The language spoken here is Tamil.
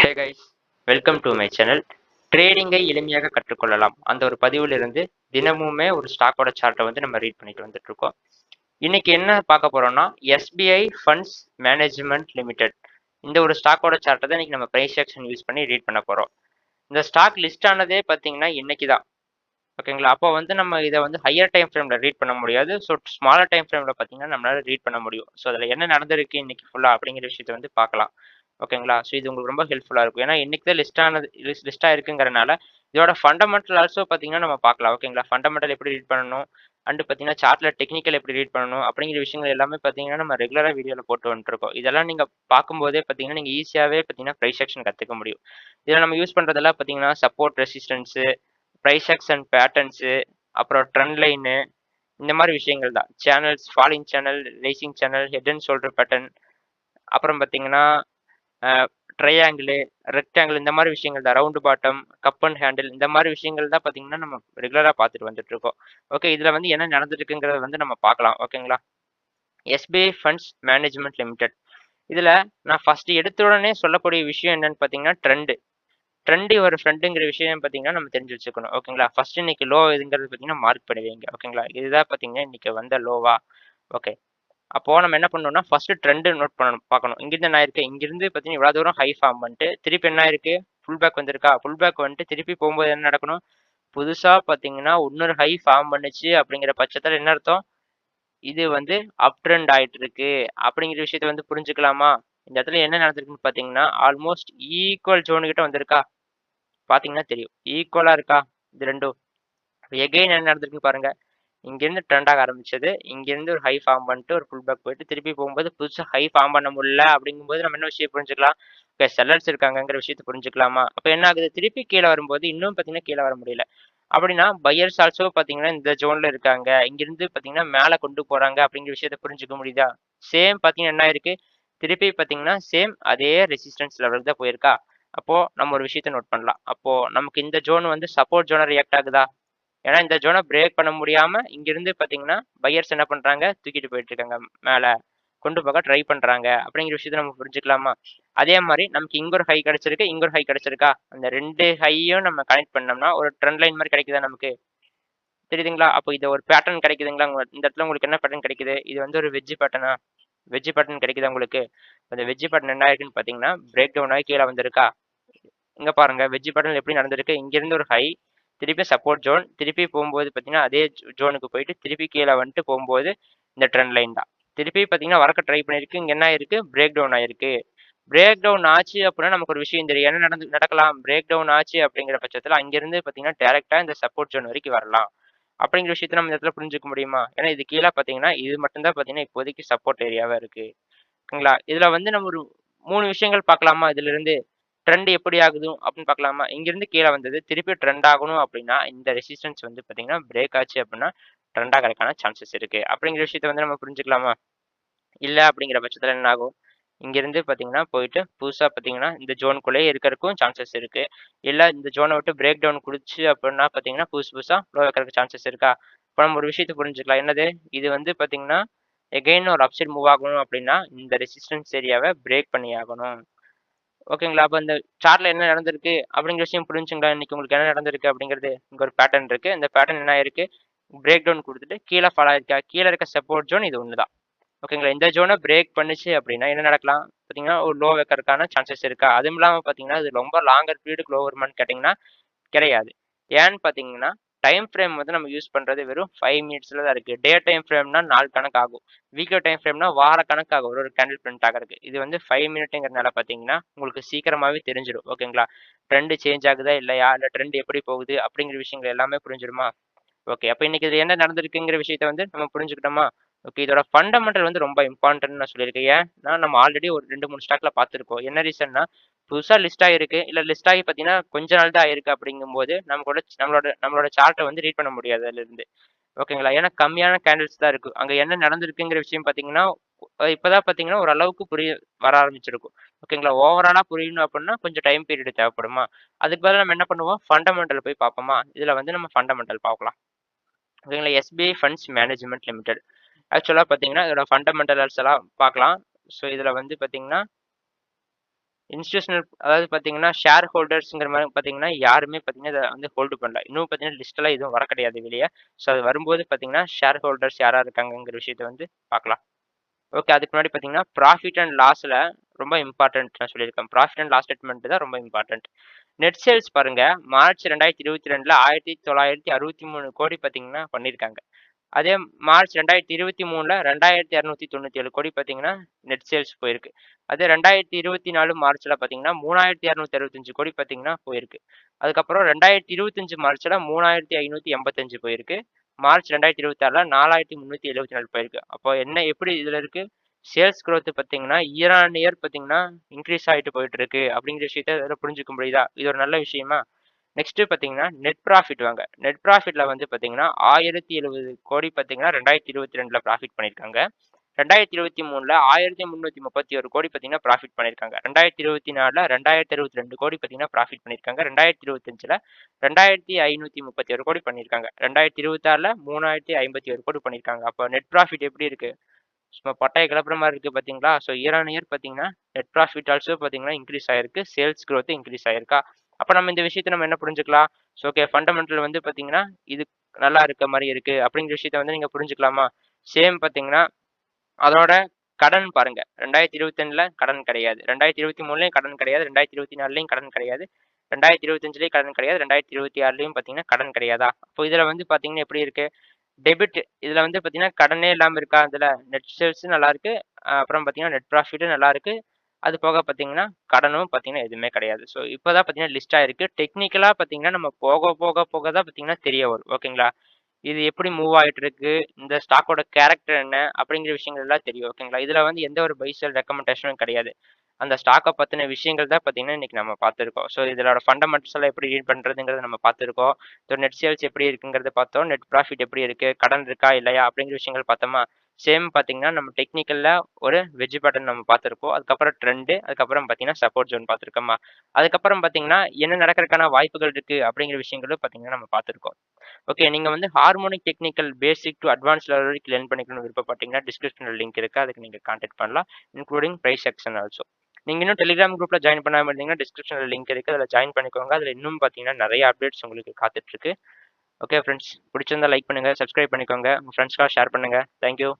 Hey guys, welcome to my channel. ட்ரேடிங்கை எளிமையாக கற்றுக்கொள்ளலாம் அந்த ஒரு பதிவிலிருந்து தினமுமே ஒரு ஸ்டாக்கோட சார்ட்டை வந்து நம்ம ரீட் பண்ணிட்டு வந்துட்டு இருக்கோம். இன்னைக்கு என்ன பார்க்க போறோம்னா எஸ்பிஐ ஃபண்ட்ஸ் மேனேஜ்மெண்ட் லிமிடெட் இந்த ஒரு ஸ்டாக்கோட சார்ட்டை தான் இன்னைக்கு நம்ம பிரைஸ் ஆக்ஷன் யூஸ் பண்ணி ரீட் பண்ண போறோம். இந்த ஸ்டாக் லிஸ்ட் ஆனதே பார்த்தீங்கன்னா இன்னைக்கு தான். ஓகேங்களா? அப்போ வந்து நம்ம இதை வந்து ஹையர் டைம் ஃப்ரேம்ல ரீட் பண்ண முடியாது. ஸோ ஸ்மாலர் டைம் ஃப்ரேம்ல பார்த்தீங்கன்னா நம்மளால ரீட் பண்ண முடியும். ஸோ அதில் என்ன நடந்திருக்கு இன்னைக்கு ஃபுல்லாக அப்படிங்கிற விஷயத்தை வந்து பார்க்கலாம். ஓகேங்களா? ஸோ இது உங்களுக்கு ரொம்ப ஹெல்ப்ஃபுல்லாக இருக்கும். ஏன்னா இன்னைக்கு தான் லிஸ்ட் ஆயிருக்குங்கிறனால இதோட ஃபண்டமெண்டல் ஆல்சோ பார்த்தீங்கன்னா நம்ம பார்க்கலாம். ஓகேங்களா? ஃபண்டமெண்டல் எப்படி ரீட் பண்ணணும் அண்ட் பார்த்தீங்கன்னா சார்ட்ல டெக்னிக்கல் எப்படி ரீட் பண்ணணும் அப்படிங்கிற விஷயங்கள் எல்லாமே பார்த்தீங்கன்னா நம்ம ரெகுலராக வீடியோவில் போட்டு வந்துருக்கோம். இதெல்லாம் நீங்கள் பார்க்கும்போதே பார்த்தீங்கன்னா நீங்கள் ஈஸியாகவே பார்த்தீங்கன்னா ப்ரைஸ் ஆக்ஷன் கற்றுக்க முடியும். இதில் நம்ம யூஸ் பண்ணுறதெல்லாம் பார்த்தீங்கன்னா support resistance, price action patterns, அப்புறம் ட்ரெண்ட் லைனு, இந்த மாதிரி விஷயங்கள் தான். Channels, falling channel, rising channel, head and shoulder pattern, அப்புறம் பார்த்தீங்கன்னா ட்ரையாங்கிள், ரெக்டாங்கிள், இந்த மாதிரி விஷயங்கள் தான். Round bottom, cup and handle, இந்த மாதிரி விஷயங்கள் தான் பார்த்தீங்கன்னா நம்ம ரெகுலராக பார்த்துட்டு வந்துட்டு இருக்கோம். ஓகே, இதில் வந்து என்ன நடந்துருக்குங்கிறத வந்து நம்ம பார்க்கலாம். ஓகேங்களா? SBI funds management limited. இதில் நான் ஃபர்ஸ்ட் எடுத்த உடனே சொல்லக்கூடிய விஷயம் என்னன்னு பார்த்தீங்கன்னா ட்ரெண்ட் ஒரு ஃப்ரெண்டுங்கிற விஷயம் பார்த்தீங்கன்னா நம்ம தெரிஞ்சு வச்சுக்கணும். ஓகேங்களா? ஃபர்ஸ்ட் இன்னைக்கு லோ எதுங்கிறது பார்த்தீங்கன்னா மார்க் பண்ணுவீங்க. ஓகேங்களா? இதுதான் பார்த்தீங்கன்னா இன்னைக்கு வந்த லோவா? ஓகே. அப்போ நம்ம என்ன பண்ணணும்னா ஃபர்ஸ்ட் ட்ரெண்ட் நோட் பண்ணணும், பார்க்கணும். இங்கிருந்து என்ன இருக்கு? இங்கிருந்து பார்த்தீங்கன்னா இவ்வளவு தூரம் ஹை ஃபார்ம் பண்ணிட்டு திருப்பி என்ன இருக்கு? ஃபுல் பேக் வந்திருக்கா? ஃபுல் பேக் வந்துட்டு திருப்பி போகும்போது என்ன நடக்கணும்? புதுசா பார்த்தீங்கன்னா இன்னொரு ஹை ஃபார்ம் பண்ணுச்சு அப்படிங்கிற பட்சத்தில் என்ன அர்த்தம்? இது வந்து அப் ட்ரெண்ட் ஆயிட்டு இருக்கு அப்படிங்கிற விஷயத்தை வந்து புரிஞ்சுக்கலாமா? இந்த இடத்துல என்ன நடந்திருக்குன்னு பார்த்தீங்கன்னா ஆல்மோஸ்ட் ஈக்குவல் ஜோன் கிட்ட வந்திருக்கா? பார்த்தீங்கன்னா தெரியும். ஈக்குவலா இருக்கா இது ரெண்டும்? எகைன் என்ன நடந்திருக்குன்னு பாருங்க. இங்கிருந்து ட்ரெண்ட் ஆக ஆரம்பிச்சது. இங்கிருந்து ஒரு ஹை ஃபார்ம் பண்ணிட்டு ஒரு புல் பேக் போயிட்டு திருப்பி போகும்போது புதுசா ஹை ஃபார்ம் பண்ண முடியல அப்படிங்கும்போது நம்ம என்ன விஷயம் புரிஞ்சுக்கலாம்? ஓகே, செல்லர்ஸ் இருக்காங்கங்கிற விஷயத்தை புரிஞ்சுக்கலாமா? அப்ப என்ன ஆகுது? திருப்பி கீழே வரும்போது இன்னும் பார்த்தீங்கன்னா கீழே வர முடியல. அப்படின்னா பையர்ஸ் ஆல்சோ பார்த்தீங்கன்னா இந்த ஜோன்ல இருக்காங்க. இங்கிருந்து பார்த்தீங்கன்னா மேல கொண்டு போறாங்க அப்படிங்கிற விஷயத்தை புரிஞ்சுக்க முடியுதா? சேம் பார்த்தீங்கன்னா என்ன ஆயிருக்கு? திருப்பி பார்த்தீங்கன்னா சேம் அதே ரெசிஸ்டன்ஸ் லெவலுக்கு தான் போயிருக்கா? அப்போ நம்ம ஒரு விஷயத்தை நோட் பண்ணலாம். அப்போ நமக்கு இந்த ஜோன் வந்து சப்போர்ட் ஜோனா ரியாக்ட் ஆகுதா? ஏன்னா இந்த ஜோனை பிரேக் பண்ண முடியாம இங்கிருந்து பாத்தீங்கன்னா பையர்ஸ் என்ன பண்றாங்க? தூக்கிட்டு போயிட்டு இருக்காங்க மேல. கொண்டு போக ட்ரை பண்றாங்க அப்படிங்கிற விஷயத்த நம்ம புரிஞ்சுக்கலாமா? அதே மாதிரி நமக்கு இங்க ஒரு ஹை கிடைச்சிருக்கு, இங்க ஒரு ஹை கிடைச்சிருக்கா? அந்த 2 ஹையும் நம்ம கனெக்ட் பண்ணோம்னா ஒரு ட்ரெண்ட் லைன் மாதிரி கிடைக்குதா நமக்கு? தெரியுதுங்களா? அப்போ இது ஒரு பேட்டர்ன் கிடைக்குதுங்களா? இந்த இடத்துல உங்களுக்கு என்ன பேட்டர்ன் கிடைக்குது? இது வந்து ஒரு வெஜ் பேட்டர்னா? வெஜ் பேட்டர்ன் கிடைக்குதா உங்களுக்கு? அந்த வெஜ் பேட்டர்ன் என்ன ஆயிருக்குன்னு பாத்தீங்கன்னா பிரேக் டவுன் ஆகி கீழே வந்திருக்கா? இங்க பாருங்க வெஜ் பேட்டர்ன் எப்படி நடந்திருக்கு? இங்கிருந்து ஒரு ஹை, திருப்பி சப்போர்ட் ஜோன், திருப்பி போகும்போது பார்த்தீங்கன்னா அதே ஜோனுக்கு போயிட்டு திருப்பி கீழே வந்துட்டு போகும்போது இந்த ட்ரெண்ட் லைன் தான். திருப்பி பார்த்தீங்கன்னா வரக்க ட்ரை பண்ணியிருக்கு. இங்க என்ன ஆயிருக்கு? பிரேக் டவுன் ஆயிருக்கு. பிரேக் டவுன் ஆச்சு அப்படின்னா நமக்கு ஒரு விஷயம் தெரியும். என்ன நடக்கலாம்? பிரேக் டவுன் ஆச்சு அப்படிங்கிற பட்சத்தில் அங்கிருந்து பார்த்தீங்கன்னா டைரக்டா இந்த சப்போர்ட் ஜோன் வரைக்கும் வரலாம். அப்படிங்கிற விஷயத்த நம்ம இந்த இடத்துல புரிஞ்சுக்க முடியுமா? ஏன்னா இது கீழே பார்த்தீங்கன்னா இது மட்டும் தான் பார்த்தீங்கன்னா இப்போதைக்கு சப்போர்ட் ஏரியாவா இருக்கு. ஓகேங்களா? இதுல வந்து நம்ம ஒரு 3 விஷயங்கள் பார்க்கலாமா இதிலிருந்து? ட்ரெண்ட் எப்படி ஆகுது அப்படின்னு பார்க்கலாமா? இங்கிருந்து கீழ வந்தது. திருப்பி ட்ரெண்ட் ஆகணும் அப்படின்னா, இந்த ரெசிஸ்டன்ஸ் வந்து பார்த்தீங்கன்னா, பிரேக் ஆச்சு அப்படின்னா, ட்ரெண்ட் ஆகறதுக்கான சான்சஸ் இருக்கு. அப்படிங்கிற விஷயத்த வந்து நம்ம புரிஞ்சுக்கலாமா? இல்ல அப்படிங்கிற பட்சத்துல என்ன ஆகும்? இங்கிருந்து பார்த்தீங்கன்னா, போயிட்டு புதுசா பார்த்தீங்கன்னா, இந்த ஜோனுக்குள்ளேயே இருக்கறதுக்கும் சான்சஸ் இருக்கு. இல்ல இந்த ஜோன விட்டு பிரேக் டவுன் குடுச்சு அப்படின்னா பார்த்தீங்கன்னா, புதுசு புதுசா லோ வைக்கிறதுக்கு சான்சஸ் இருக்கா? இப்ப நம்ம ஒரு விஷயத்த புரிஞ்சுக்கலாம். என்னது? இது வந்து பார்த்தீங்கன்னா, எகைன் ஒரு அப்சைட் மூவ் ஆகணும் அப்படின்னா, இந்த ரெசிஸ்டன்ஸ் ஏரியாவ பிரேக் பண்ணி ஆகணும். ஓகேங்களா? அப்ப இந்த சார்ட்ல என்ன நடந்திருக்கு அப்படிங்கிற விஷயம் புரிஞ்சுங்களா? இன்னைக்கு உங்களுக்கு என்ன நடந்திருக்கு அப்படிங்கிறது? இங்க ஒரு பேட்டர்ன் இருக்கு. இந்த பேட்டர்ன் என்ன ஆயிருக்கு? பிரேக் டவுன் குடுத்துட்டு கீழ ஃபால் ஆயிருக்கா? கீழ இருக்க சப்போர்ட் ஜோன் இது ஒண்ணு தான். ஓகேங்களா? இந்த ஜோன பிரேக் பண்ணுச்சு அப்படின்னா என்ன நடக்கலாம்? பார்த்தீங்கன்னா, ஒரு லோ வைக்கிறதுக்கான சான்சஸ் இருக்கா? அதுவும் இல்லாம பார்த்தீங்கன்னா, இது ரொம்ப லாங்கர் பீரியடுக்கு லோ வருமான்னு கேட்டீங்கன்னா, கிடையாது. ஏன்னு பார்த்தீங்கன்னா, டைம் ஃப்ரேம் வந்து நம்ம யூஸ் பண்றது வெறும் 5 மினிட்ஸ்ல தான் இருக்கு. டே டைம் ஃப்ரேம்னா நாள் கணக்கு ஆகும். வீக்லி டைம் ஃப்ரேம்னா வார கணக்கு ஆகும். ஒரு கேண்டில் பிரிண்ட் ஆகறதுக்கு. இது வந்து 5 மினிட்ங்கிறதுனால பார்த்தீங்கன்னா, உங்களுக்கு சீக்கிரமாவே தெரிஞ்சிரும். ஓகேங்களா? ட்ரெண்ட் சேஞ்ச் ஆகுதா இல்லையா? இல்ல ட்ரெண்ட் எப்படி போகுது? அப்படிங்கிற விஷயங்கள் எல்லாமே புரிஞ்சிருமா? ஓகே. அப்ப இன்னைக்கு இது என்ன நடந்திருக்குங்கிற விஷயத்த வந்து நம்ம புரிஞ்சுக்கிட்டோமா? ஓகே. இதோட ஃபண்டமெண்டல் வந்து ரொம்ப இம்பார்ட்டன்ட்னு நான் சொல்லியிருக்கேன். ஏன்னா நம்ம ஆல்ரெடி ஒரு 2, 3 ஸ்டாக்ல பார்த்துருக்கோம். என்ன ரீசன்னா, புதுசா லிஸ்ட் ஆயிருக்கு. இல்ல லிஸ்ட் ஆகி பார்த்தீங்கன்னா, கொஞ்ச நாள் தான் ஆயிருக்கு அப்படிங்கும்போது, நமக்கோட நம்மளோட நம்மளோட சார்ட்ட வந்து ரீட் பண்ண முடியாது அதிலிருந்து. ஓகேங்களா? ஏன்னா கம்மியான கேண்டில்ஸ் தான் இருக்கு. அங்க என்ன நடந்திருக்குங்கிற விஷயம் பார்த்தீங்கன்னா, இப்பதான் பார்த்தீங்கன்னா ஓரளவுக்கு வர ஆரம்பிச்சிருக்கும். ஓகேங்களா? ஓவராலா புரியணும் அப்படின்னா கொஞ்சம் டைம் பீரியட் தேவைப்படுமா? அதுக்கு பதிலா நம்ம என்ன பண்ணுவோம்? ஃபண்டமெண்டல் போய் பார்ப்போமா? இதுல வந்து நம்ம ஃபண்டமெண்டல் பார்க்கலாம். ஓகேங்களா? SBI funds management limited. ஆக்சுவலா பார்த்தீங்கன்னா, இதோட ஃபண்டமெண்டல்ஸ் எல்லாம் பார்க்கலாம். ஸோ இதுல வந்து பார்த்தீங்கன்னா, இன்ஸ்டிடியூஷனல் அதாவது பார்த்தீங்கன்னா, ஷேர் ஹோல்டர்ஸ்ங்கிற மாரி பார்த்தீங்கன்னா, யாருமே பார்த்தீங்கன்னா, இத வந்து ஹோல்டு பண்ணல. இன்னும் பார்த்தீங்கன்னா, லிஸ்ட்லாம் எதுவும் வர கிடையாது வெளிய. ஸோ அது வரும்போது பார்த்தீங்கன்னா, ஷேர் ஹோல்டர்ஸ் யாரா இருக்காங்கங்கிற விஷயத்த வந்து பார்க்கலாம். ஓகே. அதுக்கு முன்னாடி பார்த்தீங்கன்னா, ப்ராஃபிட் அண்ட் லாஸ்ல ரொம்ப இம்பார்ட்டன்ட் நான் சொல்லியிருக்கேன். ப்ராஃபிட் அண்ட் லாஸ் ஸ்டேட்மெண்ட் தான் ரொம்ப இம்பார்ட்டன்ட். நெட் சேல்ஸ் பாருங்க, மார்ச் 2022ல 1963 கோடி பார்த்தீங்கன்னா பண்ணியிருக்காங்க. அதே மார்ச் 2023ல 2297 கோடி பார்த்தீங்கன்னா, நெட் சேல்ஸ் போயிருக்கு. அதே 2024 மார்ச்ல பார்த்தீங்கன்னா, 3265 கோடி பார்த்தீங்கன்னா போயிருக்கு. அதுக்கப்புறம் 2025 மார்ச்ல 3585 போயிருக்கு. மார்ச் 2026ல 4374 போயிருக்கு. அப்போ என்ன எப்படி இதுல இருக்கு? சேல்ஸ் குரோத் பார்த்தீங்கன்னா, இயர் ஆன் இயர் பார்த்தீங்கன்னா, இன்கிரீஸ் ஆயிட்டு போயிட்டு இருக்கு அப்படிங்கிற விஷயத்த இதுல புரிஞ்சுக்க முடியுதா? இது ஒரு நல்ல விஷயமா? நெக்ஸ்ட் பார்த்தீங்கன்னா, நெட் ப்ராஃபிட் வாங்க. நெட் ப்ராஃபிட்ல வந்து பார்த்தீங்கன்னா, 1070 கோடி பார்த்தீங்கன்னா 2022ல ப்ராஃபிட் பண்ணியிருக்காங்க. 2023ல 1331 கோடி பார்த்தீங்கன்னா ப்ராஃபிட் பண்ணியிருக்காங்க. 2024ல 2062 கோடி பார்த்தீங்கன்னா ப்ராஃபிட் பண்ணியிருக்காங்க. 2025ல 2531 கோடி பண்ணியிருக்காங்க. 2026ல 3051 கோடி பண்ணியிருக்காங்க. அப்ப நெட் ப்ராஃபிட் எப்படி இருக்கு? சும்மா பட்டைய கிளப்புற மாரி இருக்கு பார்த்தீங்களா? ஸோ இயர் ஆன் இயர் பார்த்தீங்கன்னா, நெட் ப்ராஃபிட் ஆல்சோ பார்த்தீங்கன்னா இன்கிரீஸ் ஆயிருக்கு. சேல்ஸ் குரோத் இன்கிரீஸ் ஆயிருக்கா? அப்ப நம்ம இந்த விஷயத்த நம்ம என்ன புரிஞ்சுக்கலாம்? ஸோ ஓகே ஃபண்டமெண்டல் வந்து பார்த்தீங்கன்னா, இது நல்லா இருக்க மாரி இருக்கு. அப்படிங்கிற விஷயத்த வந்து நீங்க புரிஞ்சுக்கலாமா? சேம் பார்த்தீங்கன்னா, அதோட கடன் பாருங்க. 2025ல கடன் கிடையாது. 2023லயும் கடன் கிடையாது. 2024லயும் கடன் கிடையாது. 2025லயும் கடன் கிடையாது. 2026லயும் பார்த்தீங்கன்னா, கடன் கிடையாதா? அப்போ இதுல வந்து பார்த்தீங்கன்னா எப்படி இருக்கு? டெபிட் இதுல வந்து பார்த்தீங்கன்னா, கடனே இல்லாம இருக்கா இதுல? நெட் சேல்ஸும் நல்லா இருக்கு. அப்புறம் பார்த்தீங்கன்னா, நெட் ப்ராஃபிட்டும் நல்லா இருக்கு. அது போக பார்த்தீங்கன்னா, கடனும் பார்த்தீங்கன்னா எதுவுமே கிடையாது. ஸோ இப்போ தான் பார்த்தீங்கன்னா லிஸ்ட் ஆயிருக்கு. டெக்னிக்கலா பார்த்தீங்கன்னா, நம்ம போக தான் பார்த்தீங்கன்னா தெரிய வரும். ஓகேங்களா? இது எப்படி மூவ் ஆயிட்டு இருக்கு? இந்த ஸ்டாக்கோட கேரக்டர் என்ன? அப்படிங்கிற விஷயங்கள் எல்லாம் தெரியும். ஓகேங்களா? இதுல வந்து எந்த ஒரு பை செல் ரெக்கமெண்டேஷனும் கிடையாது. அந்த ஸ்டாக்க பத்தின விஷயங்கள் தான் பார்த்தீங்கன்னா, இன்னைக்கு நம்ம பார்த்திருக்கோம். ஸோ இதோட ஃபண்டமெண்டல்ஸ் எல்லாம் எப்படி ரீட் பண்றதுங்கிறத நம்ம பார்த்திருக்கோம். ஸோ நெட் சேல்ஸ் எப்படி இருக்குங்கிறத பார்த்தோம். நெட் ப்ராஃபிட் எப்படி இருக்கு? கடன் இருக்கா? இல்லையா? அப்படிங்கிற விஷயங்கள் பார்த்தோமா? சேம் பார்த்தீங்கன்னா, நம்ம டெக்னிக்கல்ல ஒரு வெட்ஜ் பேட்டர்ன் நம்ம பார்த்திருப்போம். அதுக்கப்புறம் ட்ரெண்ட், அதுக்கப்புறம் பார்த்தீங்கன்னா, சப்போர்ட் ஜோன் பார்த்திருக்கோமா? அதுக்கப்புறம் பார்த்தீங்கன்னா, என்ன நடக்கறதுக்கான வாய்ப்புகள் இருக்கு? அப்படிங்கிற விஷயங்களும் பார்த்தீங்கன்னா, நம்ம பார்த்திருக்கோம். ஓகே. நீங்க வந்து harmonic technical basic to advance level வரைக்கும் லேர்ன் பண்ணிக்கணும்னு விருப்பப்பட்டீங்கன்னா, டிஸ்கிரிப்ஷன்ல லிங்க் இருக்கு. அதுக்கு நீங்க கான்டாக்ட் பண்ணலாம். Including price section also. நீங்க இன்னும் டெலிகிராம் குரூப்ல ஜாயின் பண்ணாம இருந்தீங்கன்னா, டிஸ்கிரிப்ஷன்ல லிங்க் இருக்கு. அதுல ஜாயின் பண்ணிக்கோங்க. அதுல இன்னும் பார்த்தீங்கன்னா, நெறைய அப்டேட்ஸ் உங்களுக்கு காத்துட்டு இருக்கு. Okay friends. பிடிச்சிருந்தா லைக் பண்ணுங்க, சப்ஸ்கிரைப் பண்ணிக்கோங்க. உங்க ஃபிரெண்ட்ஸ்க்கெல்லாம் ஷேர் பண்ணுங்க. Thank you.